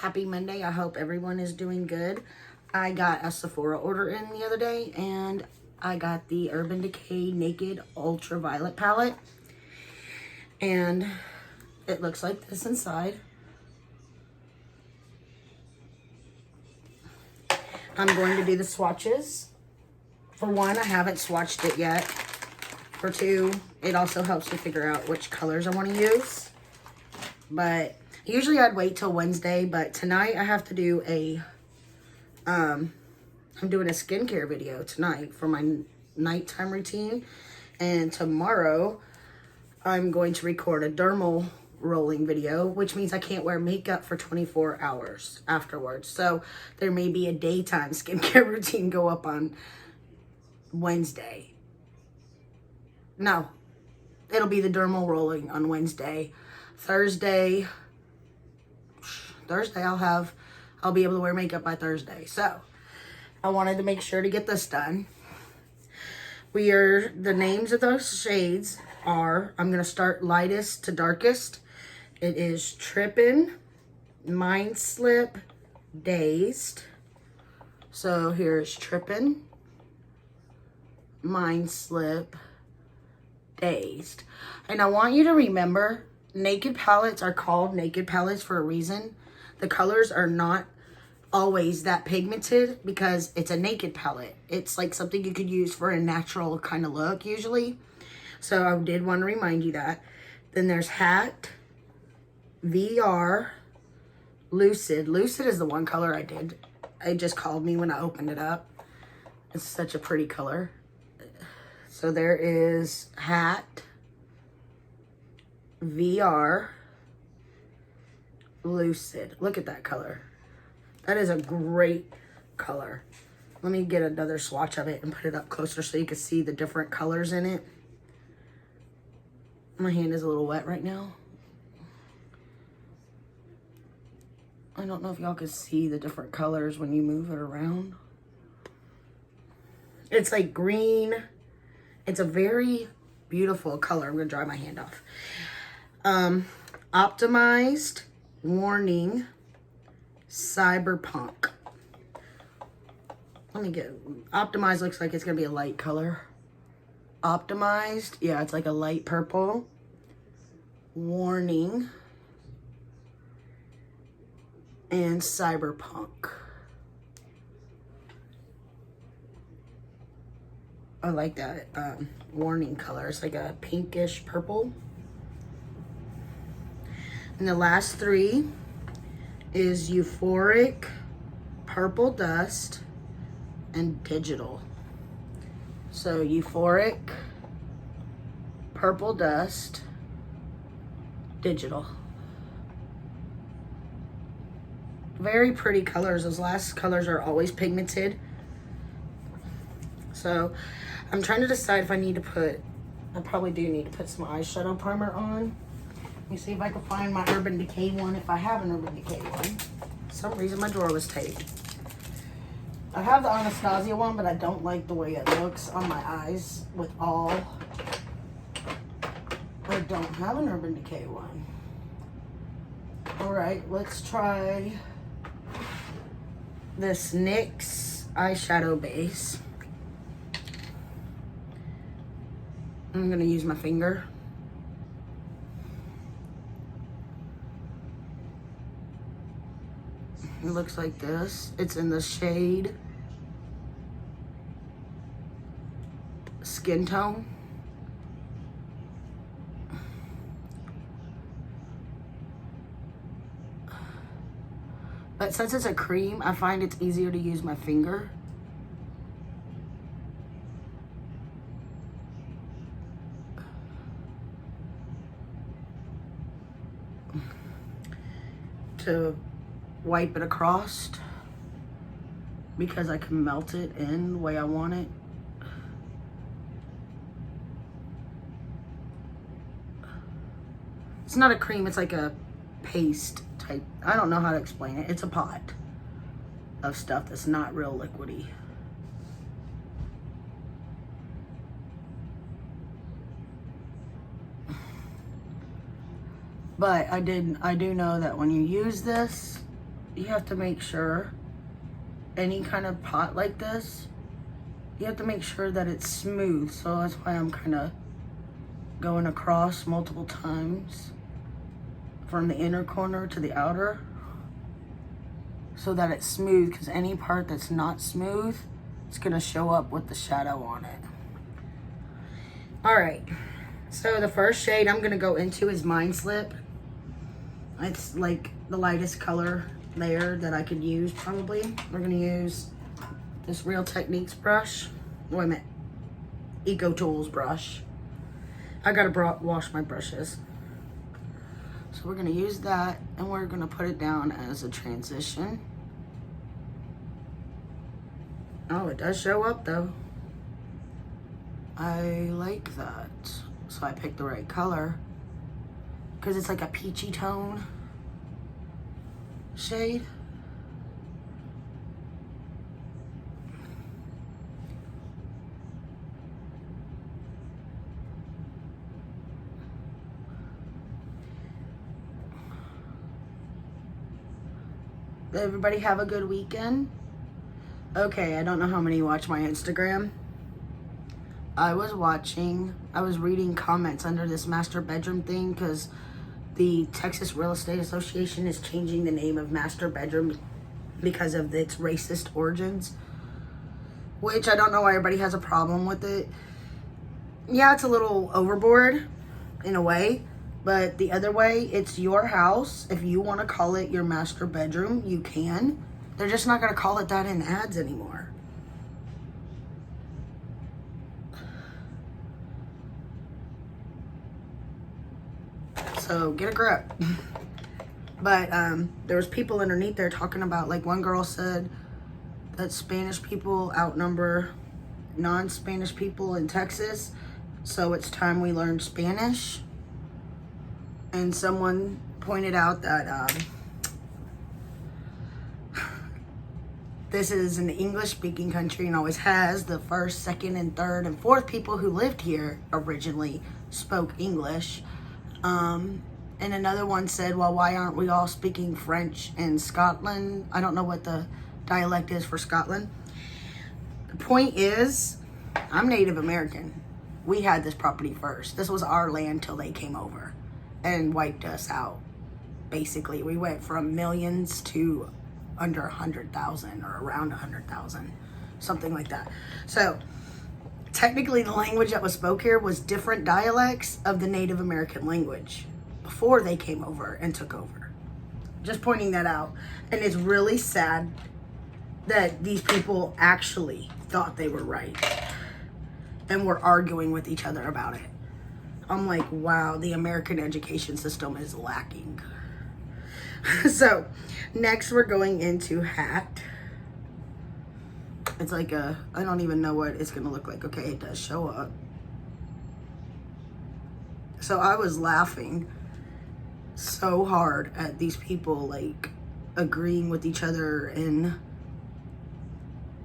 Happy Monday. I hope everyone is doing good. I got a Sephora order in the other day and I got the Urban Decay Naked Ultraviolet palette. And it looks like this inside. I'm going to do the swatches. For one, I haven't swatched it yet. For two, it also helps me figure out which colors I want to use. But usually I'd wait till Wednesday, but tonight I have to do I'm doing a skincare video tonight for my nighttime routine. And tomorrow I'm going to record a dermal rolling video, which means I can't wear makeup for 24 hours afterwards. So there may be a daytime skincare routine go up on Wednesday. No, it'll be the dermal rolling on Wednesday. Thursday I'll be able to wear makeup by Thursday. So I wanted to make sure to get this done. The names of those shades are, I'm going to start lightest to darkest. It is Trippin', Mind Slip, Dazed. So here's Trippin', Mind Slip, Dazed. And I want you to remember, naked palettes are called naked palettes for a reason. The colors are not always that pigmented because it's a naked palette. It's like something you could use for a natural kind of look usually. So I did want to remind you that. Then there's Hat, VR, Lucid. Lucid is the one color I did. It just called me when I opened it up. It's such a pretty color. So there is Hat, VR, Lucid. Look at that color. That is a great color. Let me get another swatch of it and put it up closer so you can see the different colors in it. My hand is a little wet right now. I don't know if y'all can see the different colors when you move it around. It's like green. It's a very beautiful color. I'm going to dry my hand off. Optimized, Warning, Cyberpunk. Let me get... Optimized looks like it's going to be a light color. Optimized, yeah, it's like a light purple. Warning. And Cyberpunk. I like that warning color. It's like a pinkish purple. And the last three is Euphoric, Purple Dust, and Digital. So Euphoric, Purple Dust, Digital. Very pretty colors. Those last colors are always pigmented. So I'm trying to decide if I need to put, I probably do need to put some eyeshadow primer on. Let me see if I can find my Urban Decay one, if I have an Urban Decay one. For some reason my drawer was taped. I have the Anastasia one, but I don't like the way it looks on my eyes with all. I don't have an Urban Decay one. Alright, let's try this NYX eyeshadow base. I'm going to use my finger. It looks like this. It's in the shade Skin Tone. But since it's a cream, I find it's easier to use my finger. To wipe it across because I can melt it in the way I want it. It's not a cream, it's like a paste type. I don't know how to explain it. It's a pot of stuff that's not real liquidy. But I do know that when you use this, you have to make sure any kind of pot like this, you have to make sure that it's smooth. So that's why I'm kind of going across multiple times from the inner corner to the outer so that it's smooth, because any part that's not smooth, it's gonna show up with the shadow on it. All right, so the first shade I'm gonna go into is Mind Slip. It's like the lightest color there that I could use probably. We're gonna use this Real Techniques brush. Wait a minute, Eco Tools brush. I gotta wash my brushes. So we're gonna use that and we're gonna put it down as a transition. Oh, it does show up though. I like that. So I picked the right color because it's like a peachy tone shade. Did everybody have a good weekend? Okay, I don't know how many watch my Instagram. I was reading comments under this master bedroom thing because the Texas Real Estate Association is changing the name of master bedroom because of its racist origins, which I don't know why everybody has a problem with it. Yeah, it's a little overboard in a way, but the other way, it's your house. If you want to call it your master bedroom, you can. They're just not going to call it that in ads anymore. So get a grip. But there was people underneath there talking about, like one girl said that Spanish people outnumber non-Spanish people in Texas. So it's time we learn Spanish. And someone pointed out that this is an English-speaking country and always has. The first, second, and third, and fourth people who lived here originally spoke English. And another one said, well, why aren't we all speaking French in Scotland? I don't know what the dialect is for Scotland. The point is, I'm Native American. We had this property first. This was our land till they came over and wiped us out. Basically, we went from millions to under 100,000 or around 100,000, something like that. So technically the language that was spoke here was different dialects of the Native American language before they came over and took over. Just pointing that out. And it's really sad that these people actually thought they were right and were arguing with each other about it. I'm like, wow, the American education system is lacking. So next we're going into hat. It's like I don't even know what it's gonna look like. Okay, it does show up. So I was laughing so hard at these people like agreeing with each other and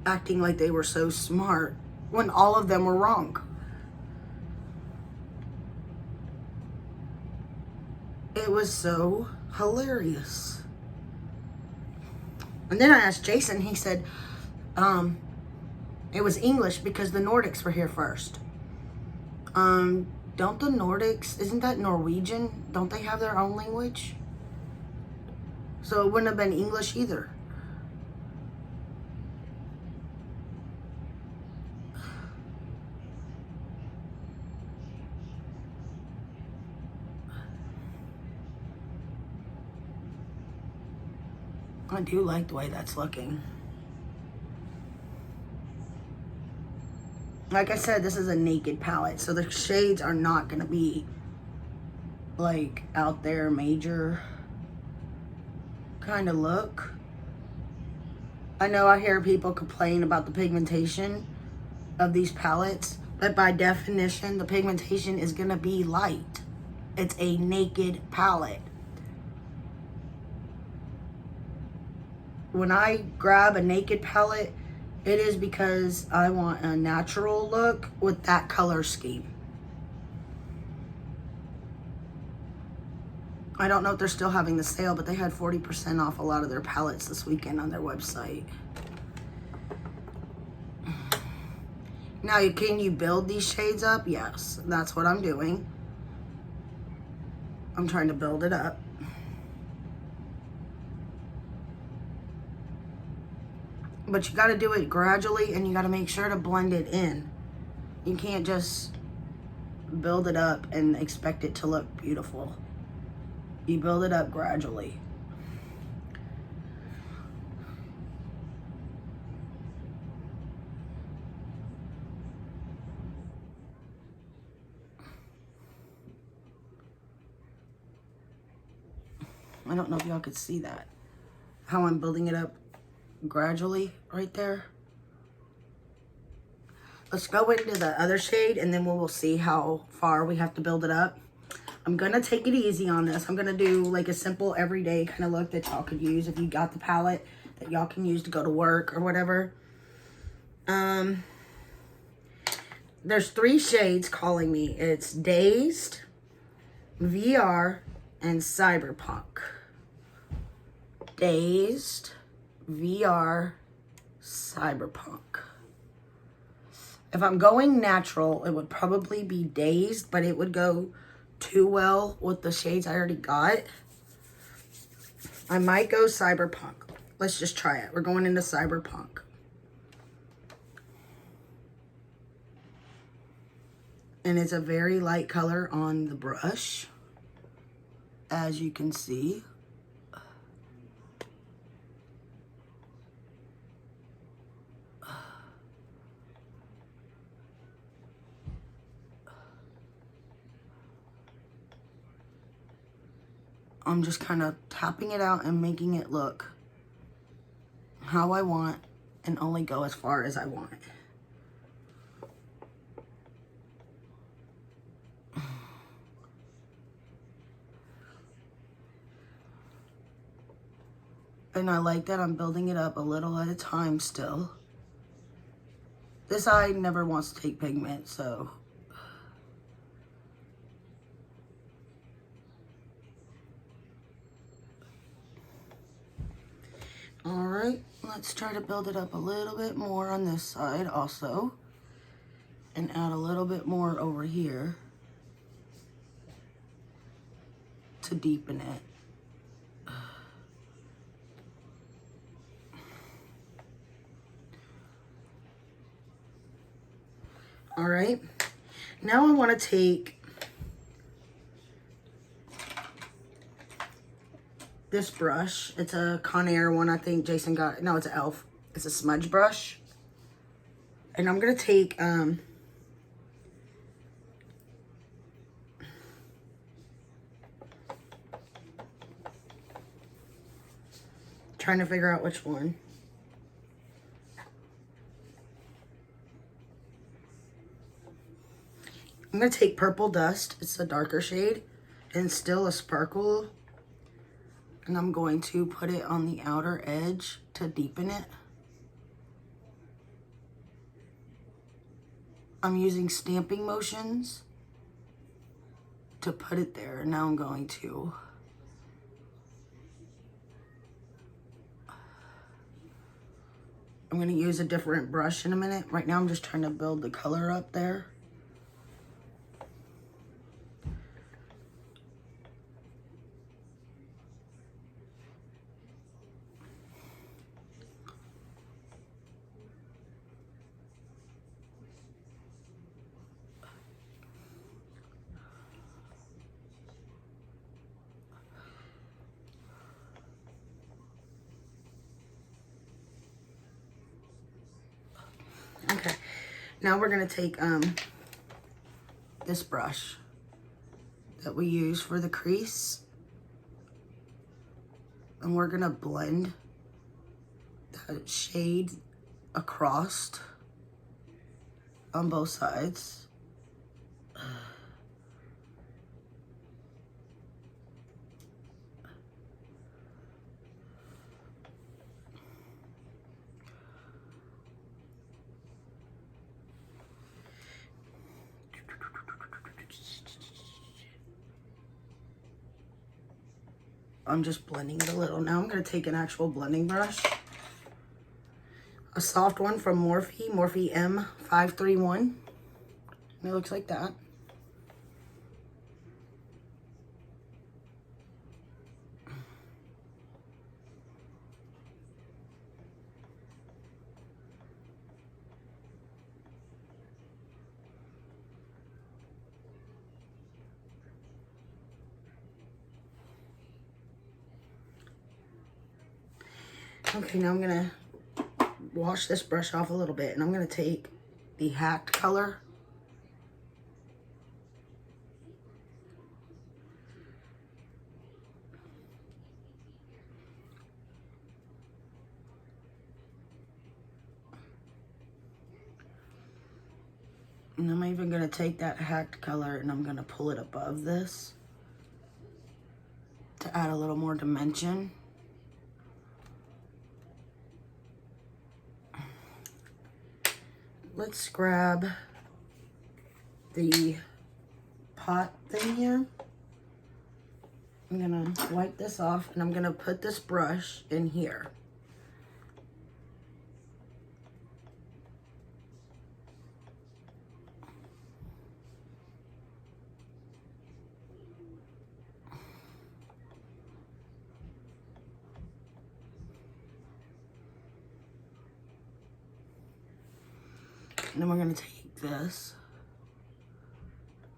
acting like they were so smart when all of them were wrong. It was so hilarious. And then I asked Jason, he said, it was English because the Nordics were here first. Don't the Nordics, isn't that Norwegian? Don't they have their own language? So it wouldn't have been English either. I do like the way that's looking. Like I said, this is a naked palette, so the shades are not going to be like out there major kind of look. I know I hear people complain about the pigmentation of these palettes, but by definition, the pigmentation is going to be light. It's a naked palette. When I grab a naked palette, it is because I want a natural look with that color scheme. I don't know if they're still having the sale, but they had 40% off a lot of their palettes this weekend on their website. Now, can you build these shades up? Yes, that's what I'm doing. I'm trying to build it up. But you got to do it gradually, and you got to make sure to blend it in. You can't just build it up and expect it to look beautiful. You build it up gradually. I don't know if y'all could see that. How I'm building it up gradually right there. Let's go into the other shade and then we'll see how far we have to build it up. I'm gonna take it easy on this. I'm gonna do like a simple everyday kind of look that y'all could use if you got the palette that y'all can use to go to work or whatever. There's 3 shades calling me. It's Dazed, VR, and Cyberpunk. Dazed, VR, Cyberpunk. If I'm going natural, it would probably be Dazed, but it would go too well with the shades I already got. I might go Cyberpunk. Let's just try it. We're going into Cyberpunk. And it's a very light color on the brush, as you can see. I'm just kind of tapping it out and making it look how I want and only go as far as I want. And I like that I'm building it up a little at a time still. This eye never wants to take pigment, so. All right, let's try to build it up a little bit more on this side also. And add a little bit more over here to deepen it. All right, now I want to take this brush. It's a Conair one, I think Jason got. No, it's an e.l.f. It's a smudge brush. And I'm going to take, trying to figure out which one. I'm going to take Purple Dust. It's a darker shade and still a sparkle. And I'm going to put it on the outer edge to deepen it. I'm using stamping motions to put it there. Now I'm going to use a different brush in a minute. Right now I'm just trying to build the color up there. Okay, now we're gonna take this brush that we use for the crease, and we're gonna blend that shade across on both sides. I'm just blending it a little. Now I'm going to take an actual blending brush. A soft one from Morphe M531. And it looks like that. Okay, now I'm going to wash this brush off a little bit, and I'm going to take the Hacked color. And I'm even going to take that Hacked color and I'm going to pull it above this to add a little more dimension. Let's grab the pot thing here. I'm gonna wipe this off and I'm gonna put this brush in here. And then we're gonna take this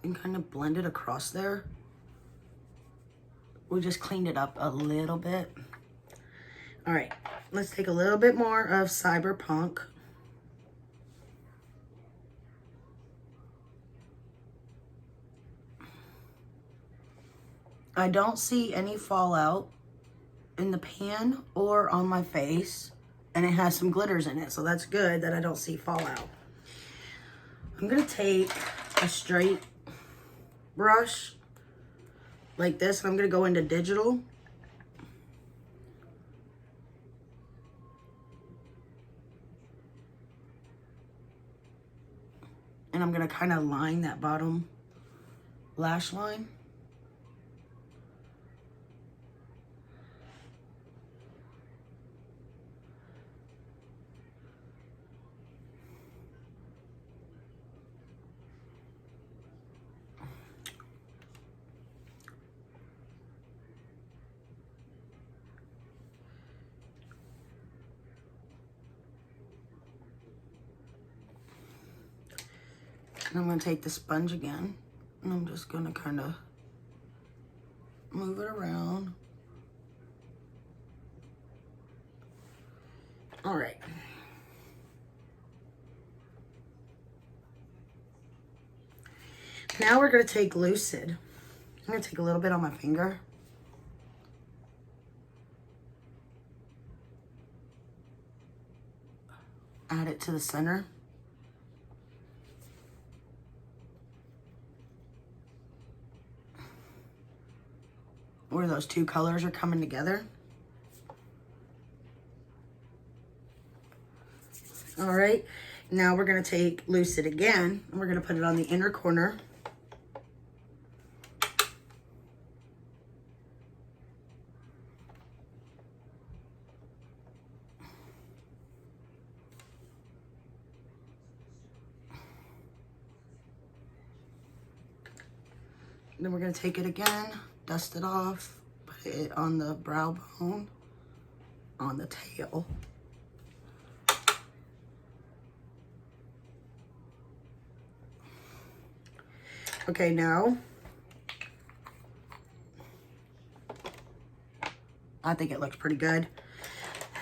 and kind of blend it across there. We just cleaned it up a little bit. All right, let's take a little bit more of Cyberpunk. I don't see any fallout in the pan or on my face, and it has some glitters in it, so that's good that I don't see fallout. I'm gonna take a straight brush like this, and I'm gonna go into digital. And I'm gonna kind of line that bottom lash line. And I'm going to take the sponge again, and I'm just going to kind of move it around. All right. Now we're going to take Lucid. I'm going to take a little bit on my finger. Add it to the center. Where those two colors are coming together. All right, now we're gonna take Lucid again, and we're gonna put it on the inner corner. Then we're gonna take it again, dust it off, put it on the brow bone, on the tail. Okay, now, I think it looks pretty good.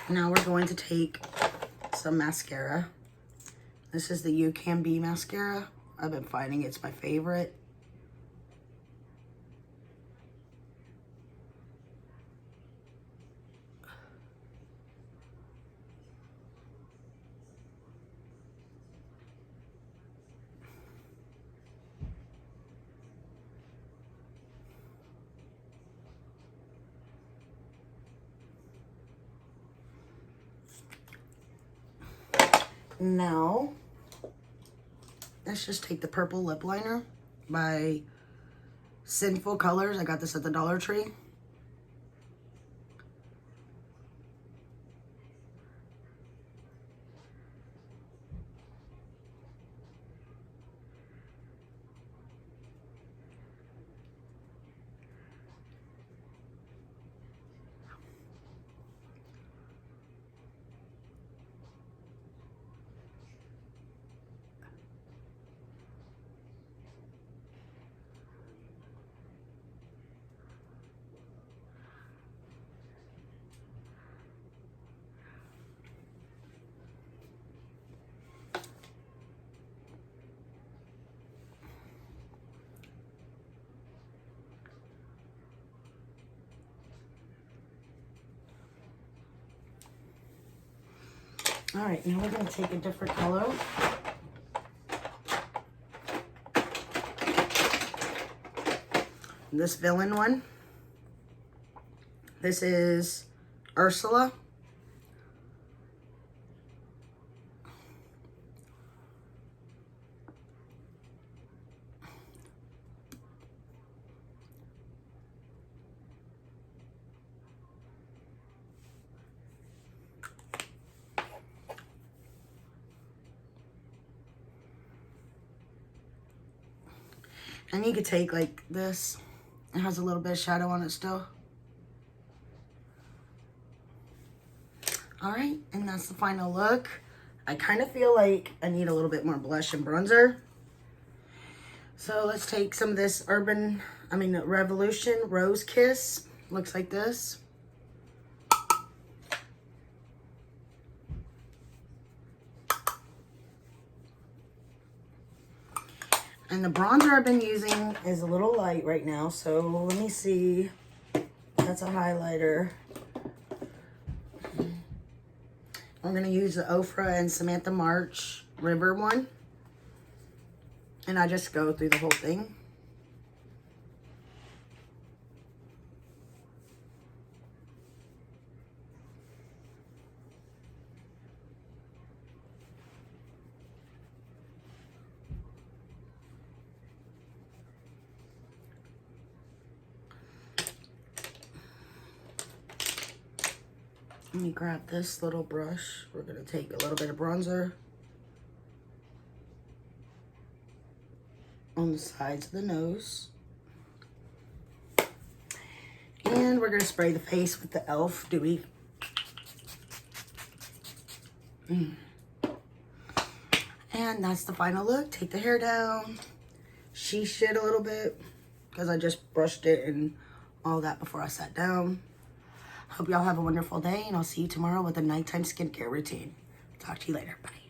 Now we're going to take some mascara. This is the You Can Be mascara. I've been finding it's my favorite. Now, let's just take the purple lip liner by Sinful Colors. I got this at the Dollar Tree. All right, now we're going to take a different color. This villain one. This is Ursula. And you could take like this. It has a little bit of shadow on it still. All right, and that's the final look. I kind of feel like I need a little bit more blush and bronzer. So let's take some of this Revolution Rose Kiss. Looks like this. And the bronzer I've been using is a little light right now, so let me see. That's a highlighter. I'm going to use the Ofra and Samantha March River one. And I just go through the whole thing. Let me grab this little brush. We're going to take a little bit of bronzer on the sides of the nose. And we're going to spray the face with the e.l.f. Dewy. And that's the final look. Take the hair down. Sheesh it a little bit because I just brushed it and all that before I sat down. Hope y'all have a wonderful day, and I'll see you tomorrow with a nighttime skincare routine. Talk to you later. Bye.